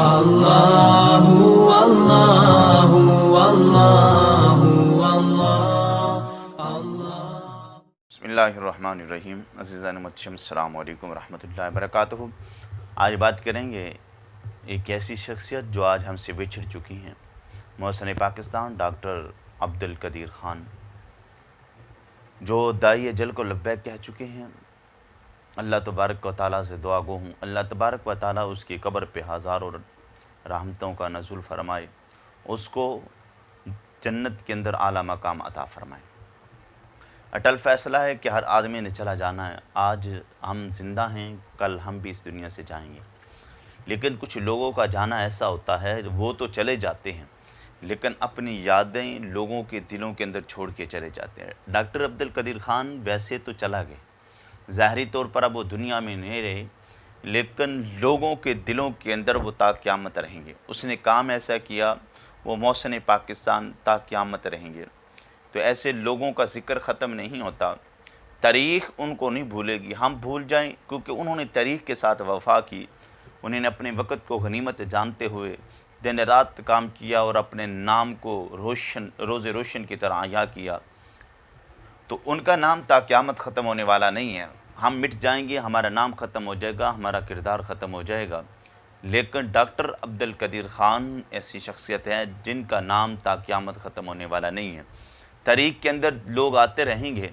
अल्लाहु अल्लाहु अल्लाहु अल्लाह। बिस्मिल्लाहिर्रहमानिर्रहीम। अज़ीज़ान मुहतरम, अस्सलामु अलैकुम रहमतुल्लाहि व बरकातुहू। आज बात करेंगे एक ऐसी शख्सियत जो आज हमसे बिछड़ चुकी हैं, मोहसिन पाकिस्तान डॉक्टर अब्दुल कदीर ख़ान, जो दाई जल को लब्बैक कह चुके हैं। अल्लाह तबारक व तआला से दुआ गो हूँ, अल्लाह तबारक व तआला उसकी कब्र पे हज़ारों रहमतों का नज़ुल फरमाए, उसको जन्नत के अंदर आला मकाम अता फरमाए। अटल फ़ैसला है कि हर आदमी ने चला जाना है। आज हम जिंदा हैं, कल हम भी इस दुनिया से जाएंगे। लेकिन कुछ लोगों का जाना ऐसा होता है, वो तो चले जाते हैं लेकिन अपनी यादें लोगों के दिलों के अंदर छोड़ के चले जाते हैं। डॉक्टर अब्दुल कदीर ख़ान वैसे तो चला गए, ज़ाहरी तौर पर अब वो दुनिया में नहीं रहे, लेकिन लोगों के दिलों के अंदर वो ता क़यामत रहेंगे। उसने काम ऐसा किया, वो मोहसिन पाकिस्तान ता क़यामत रहेंगे। तो ऐसे लोगों का ज़िक्र ख़त्म नहीं होता, तारीख़ उनको नहीं भूलेगी। हम भूल जाएं क्योंकि उन्होंने तारीख़ के साथ वफ़ा की, उन्होंने अपने वक़्त को गनीमत जानते हुए दिन रात काम किया और अपने नाम को रोज़े रोशन की तरह आया किया। तो उनका नाम ता क़यामत ख़त्म होने वाला नहीं है। हम मिट जाएंगे, हमारा नाम ख़त्म हो जाएगा, हमारा किरदार ख़त्म हो जाएगा, लेकिन डॉक्टर अब्दुल कदीर ख़ान ऐसी शख्सियत है जिनका नाम ता क़यामत ख़त्म होने वाला नहीं है। तारीख़ के अंदर लोग आते रहेंगे,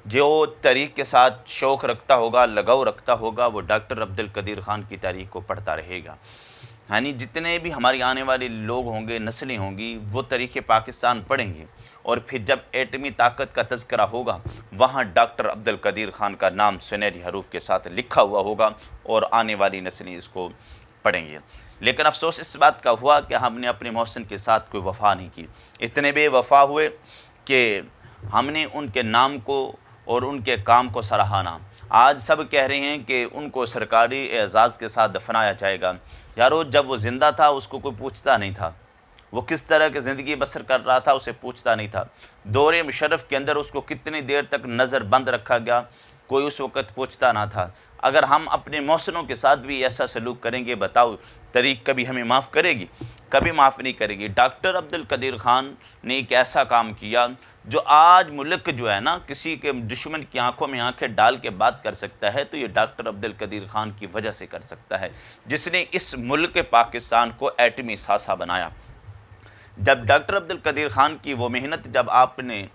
जो तारीख़ के साथ शौक़ रखता होगा, लगाव रखता होगा, वो डॉक्टर अब्दुल कदीर ख़ान की तारीख़ को पढ़ता रहेगा। यानी जितने भी हमारी आने वाले लोग होंगे, नस्लें होंगी, वो तारीख़ पाकिस्तान पढ़ेंगे और फिर जब एटमी ताकत का तज़किरा होगा, वहाँ डॉक्टर अब्दुल कदीर ख़ान का नाम सुनहरी हरूफ के साथ लिखा हुआ होगा और आने वाली नस्लें इसको पढ़ेंगे। लेकिन अफसोस इस बात का हुआ कि हमने अपने मोहसिन के साथ कोई वफ़ा नहीं की। इतने बेवफ़ा हुए कि हमने उनके नाम को और उनके काम को सराहना। आज सब कह रहे हैं कि उनको सरकारी एजाज़ के साथ दफनाया जाएगा। यारो, जब वो ज़िंदा था उसको कोई पूछता नहीं था, वो किस तरह की ज़िंदगी बसर कर रहा था उसे पूछता नहीं था। दौरे मुशर्रफ के अंदर उसको कितनी देर तक नज़र बंद रखा गया, कोई उस वक़्त पूछता ना था। अगर हम अपने मोहसिनों के साथ भी ऐसा सलूक करेंगे, बताओ तारीख़ कभी हमें माफ़ करेगी? कभी माफ़ नहीं करेगी। डॉक्टर अब्दुल कदीर ख़ान ने एक ऐसा काम किया जो आज मुल्क जो है ना, किसी के दुश्मन की आंखों में आंखें डाल के बात कर सकता है, तो ये डॉक्टर अब्दुल कदीर ख़ान की वजह से कर सकता है, जिसने इस मुल्क पाकिस्तान को एटमी सासा बनाया। जब डॉक्टर अब्दुल कदीर ख़ान की वो मेहनत, जब आपने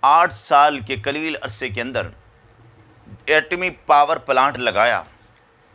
8 साल के कलील अरसे के अंदर एटमी पावर प्लांट लगाया,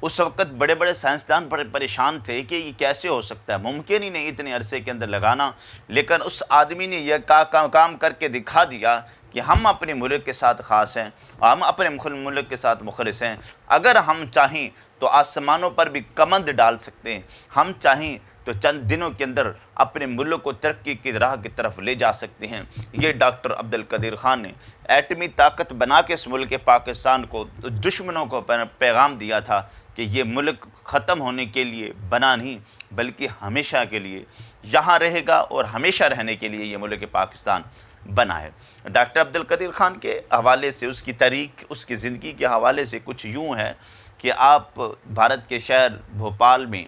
उस वक़्त बड़े बड़े साइंसदान बड़े परेशान थे कि ये कैसे हो सकता है, मुमकिन ही नहीं इतने अरसे के अंदर लगाना। लेकिन उस आदमी ने यह काम करके दिखा दिया कि हम अपने मुल्क के साथ ख़ास हैं, हम अपने मुल्क के साथ मुखलिस हैं। अगर हम चाहें तो आसमानों पर भी कमंद डाल सकते हैं, हम चाहें तो चंद दिनों के अंदर अपने मुल्क को तरक्की की राह की तरफ ले जा सकते हैं। ये डॉक्टर अब्दुल कदीर ख़ान ने एटमी ताकत बना के इस मुल्क पाकिस्तान को दुश्मनों को पैगाम दिया था कि ये मुल्क ख़त्म होने के लिए बना नहीं, बल्कि हमेशा के लिए यहाँ रहेगा और हमेशा रहने के लिए ये मुल्क पाकिस्तान बना है। डॉक्टर अब्दुल कदीर ख़ान के हवाले से, उसकी तारीख़, उसकी ज़िंदगी के हवाले से कुछ यूँ है कि आप भारत के शहर भोपाल में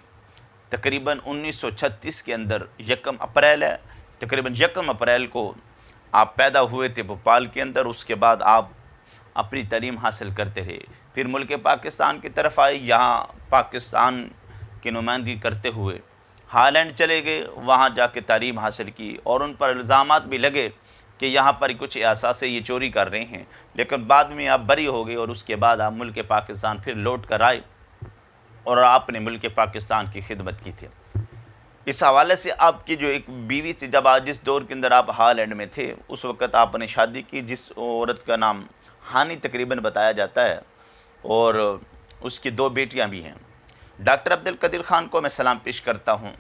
तकरीबन 1936 के अंदर 1 अप्रैल है, तकरीबन 1 अप्रैल को आप पैदा हुए थे भोपाल के अंदर। उसके बाद आप अपनी तालीम हासिल करते रहे, फिर मुल्क पाकिस्तान की तरफ आए, यहाँ पाकिस्तान की नुमाइंदगी करते हुए हालैंड चले गए, वहाँ जाके तालीम हासिल की और उन पर इल्ज़ामात भी लगे कि यहाँ पर कुछ असासे ये चोरी कर रहे हैं, लेकिन बाद में आप बरी हो गए और उसके बाद आप मुल्क पाकिस्तान फिर लौट कर आए और आपने मुल्क पाकिस्तान की खिदमत की थी। इस हवाले से आपकी जो एक बीवी थी, जब आज जिस दौर के अंदर आप हालैंड में थे, उस वक़्त आपने शादी की, जिस औरत का नाम हानी तकरीबन बताया जाता है, और उसकी 2 बेटियां भी हैं। डॉक्टर अब्दुल कदीर ख़ान को मैं सलाम पेश करता हूं।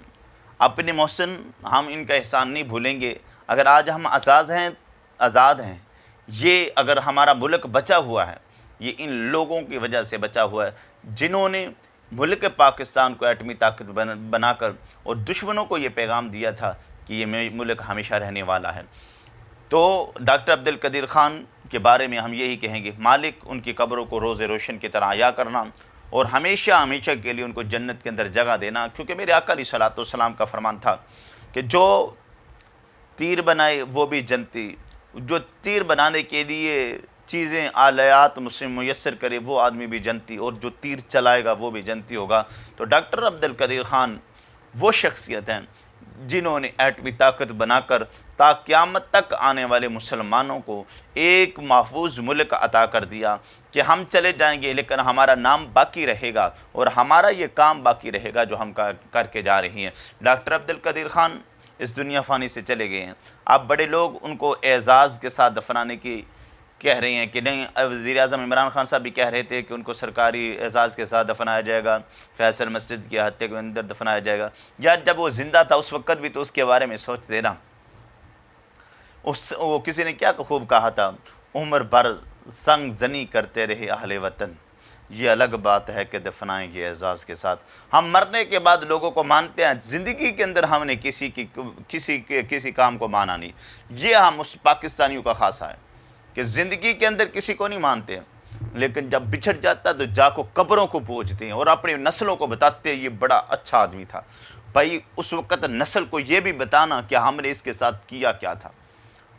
अपने मोहसिन, हम इनका एहसान नहीं भूलेंगे। अगर आज हम आज़ाद हैं, ये अगर हमारा मुल्क बचा हुआ है, ये इन लोगों की वजह से बचा हुआ है जिन्होंने मुल्क पाकिस्तान को एटमी ताकत बनाकर और दुश्मनों को ये पैगाम दिया था कि ये मुल्क हमेशा रहने वाला है। तो डॉक्टर अब्दुल कदीर ख़ान के बारे में हम यही कहेंगे, मालिक उनकी कब्रों को रोज़े रोशन की तरह आया करना और हमेशा हमेशा के लिए उनको जन्नत के अंदर जगह देना, क्योंकि मेरे आका अलैहिस्सलातु वस्सलाम का फरमान था कि जो तीर बनाए वो भी जन्नती, जो तीर बनाने के लिए चीज़ें आलयात मुझसे मुयस्सर करे वो आदमी भी जन्नती, और जो तीर चलाएगा वो भी जन्नती होगा। तो डॉक्टर अब्दुल कदीर ख़ान वो शख्सियत हैं जिन्होंने एटमी ताकत बनाकर ता क़यामत तक आने वाले मुसलमानों को एक महफूज मुल्क अता कर दिया कि हम चले जाएंगे लेकिन हमारा नाम बाकी रहेगा और हमारा ये काम बाकी रहेगा जो हम करके जा रही हैं। डॉक्टर अब्दुल कदीर ख़ान इस दुनिया फ़ानी से चले गए हैं। अब बड़े लोग उनको एज़ाज़ के साथ दफनाने की कह रहे हैं कि नहीं, वज़ीर-ए-आज़म इमरान खान साहब भी कह रहे थे कि उनको सरकारी एजाज़ के साथ दफनाया जाएगा, फैसल मस्जिद की हत्या के अंदर दफनाया जाएगा। यार जब वो ज़िंदा था उस वक़्त भी तो उसके बारे में सोचते ना। वो किसी ने क्या खूब कहा था, उम्र भर संग जनी करते रहे अहले वतन, ये अलग बात है कि दफनाएंगे एजाज़ के साथ। हम मरने के बाद लोगों को मानते हैं, ज़िंदगी के अंदर हमने किसी काम को माना नहीं। ये हम उस पाकिस्तानियों का खासा है कि ज़िंदगी के अंदर किसी को नहीं मानते हैं, लेकिन जब बिछड़ जाता तो जाको कब्रों को पूजते हैं और अपनी नस्लों को बताते हैं ये बड़ा अच्छा आदमी था। भाई उस वक़्त नस्ल को ये भी बताना कि हमने इसके साथ किया क्या था।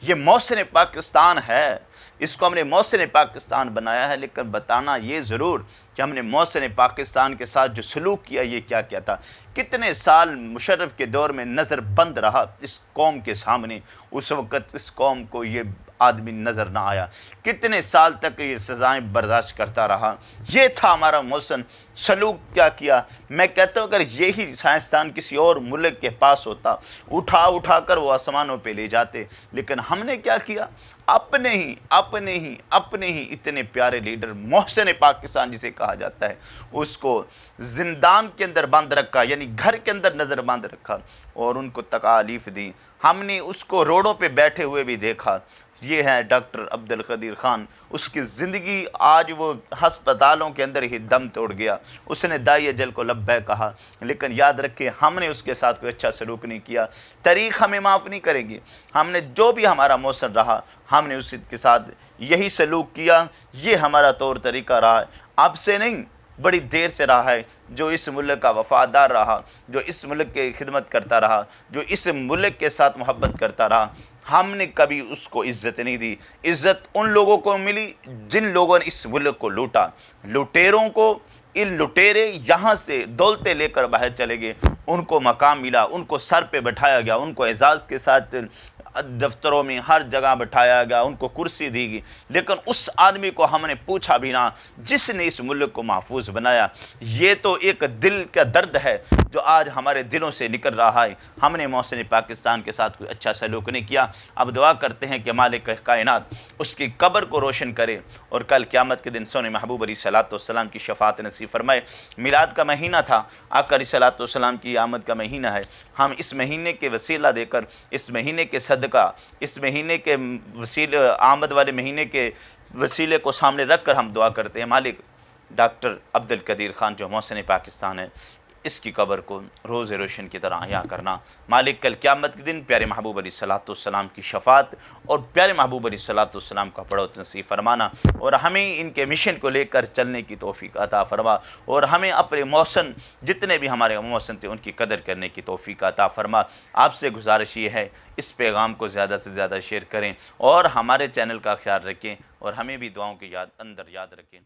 ये मौसम पाकिस्तान है, इसको हमने मौसम पाकिस्तान बनाया है, लेकिन बताना ये ज़रूर कि हमने मौसम पाकिस्तान के साथ जो सलूक किया ये क्या क्या था। कितने साल मुशर्रफ के दौर में नज़र बंद रहा इस कौम के सामने, उस वक़्त इस कौम को ये आदमी नज़र ना आया, कितने साल तक ये सज़ाएँ बर्दाश्त करता रहा। ये था हमारा मौसम। सलूक क्या किया, मैं कहता हूँ अगर यही साइंसदान किसी और मुल्क के पास होता, उठा कर वो आसमानों पे ले जाते, लेकिन हमने क्या किया, अपने ही इतने प्यारे लीडर मोहसिन पाकिस्तान जिसे कहा जाता है उसको जिंदान के अंदर बंद रखा, यानी घर के अंदर नज़र बंद रखा और उनको तकालीफ दी। हमने उसको रोडों पे बैठे हुए भी देखा। ये है डॉक्टर अब्दुल कदीर ख़ान। उसकी ज़िंदगी आज वो हस्पतालों के अंदर ही दम तोड़ गया। उसने दाई अजल को लब्बै कहा, लेकिन याद रखें हमने उसके साथ कोई अच्छा सलूक नहीं किया। तारीख़ हमें माफ़ नहीं करेगी। हमने जो भी हमारा मौसम रहा हमने उसके साथ यही सलूक किया, ये हमारा तौर तरीका रहा है। अब से नहीं, बड़ी देर से रहा है। जो इस मुल्क का वफ़ादार रहा, जो इस मुल्क की खिदमत करता रहा, जो इस मुल्क के साथ मोहब्बत करता रहा, हमने कभी उसको इज़्ज़त नहीं दी। इज़्ज़त उन लोगों को मिली जिन लोगों ने इस मुल्क को लूटा। लुटेरों को, इन लुटेरे यहाँ से दौलतें लेकर बाहर चले गए, उनको मकाम मिला, उनको सर पे बैठाया गया, उनको एजाज़ के साथ दफ्तरों में हर जगह बैठाया गया, उनको कुर्सी दी गई। लेकिन उस आदमी को हमने पूछा भी ना जिसने इस मुल्क को महफूज बनाया। ये तो एक दिल का दर्द है जो आज हमारे दिलों से निकल रहा है। हमने मौसम पाकिस्तान के साथ कोई अच्छा सलूक नहीं किया। अब दुआ करते हैं कि मालिक कायनात उसकी कब्र को रोशन करे और कल क़यामत के दिन सोने महबूब अलैहिस्सलाम की शफ़ाअत नसीब फरमाए। मिलाद का महीना था, आका अलैहिस्सलाम की आमद का महीना है। हम इस महीने के वसीला देकर, इस महीने के सदका, इस महीने के वसीले, आमद वाले महीने के वसीले को सामने रख कर हम दुआ करते हैं, मालिक डॉक्टर अब्दुल कदीर ख़ान जो मौसम पाकिस्तान है, इसकी कब्र को रोज़ रोशन की तरह अहया करना। मालिक कल क़यामत के दिन प्यारे महबूब अलैहिस्सलाम की शफ़ाअत और प्यारे महबूब अलैहिस्सलाम का बढ़ोत नसीब फरमाना और हमें इनके मिशन को लेकर चलने की तौफ़ीक अता फरमा और हमें अपने मौसम, जितने भी हमारे मौसम थे उनकी कदर करने की तौफ़ीक अता फरमा। आपसे गुजारिश ये है इस पैगाम को ज़्यादा से ज़्यादा शेयर करें और हमारे चैनल का ख्याल रखें और हमें भी दुआओं के अंदर याद रखें।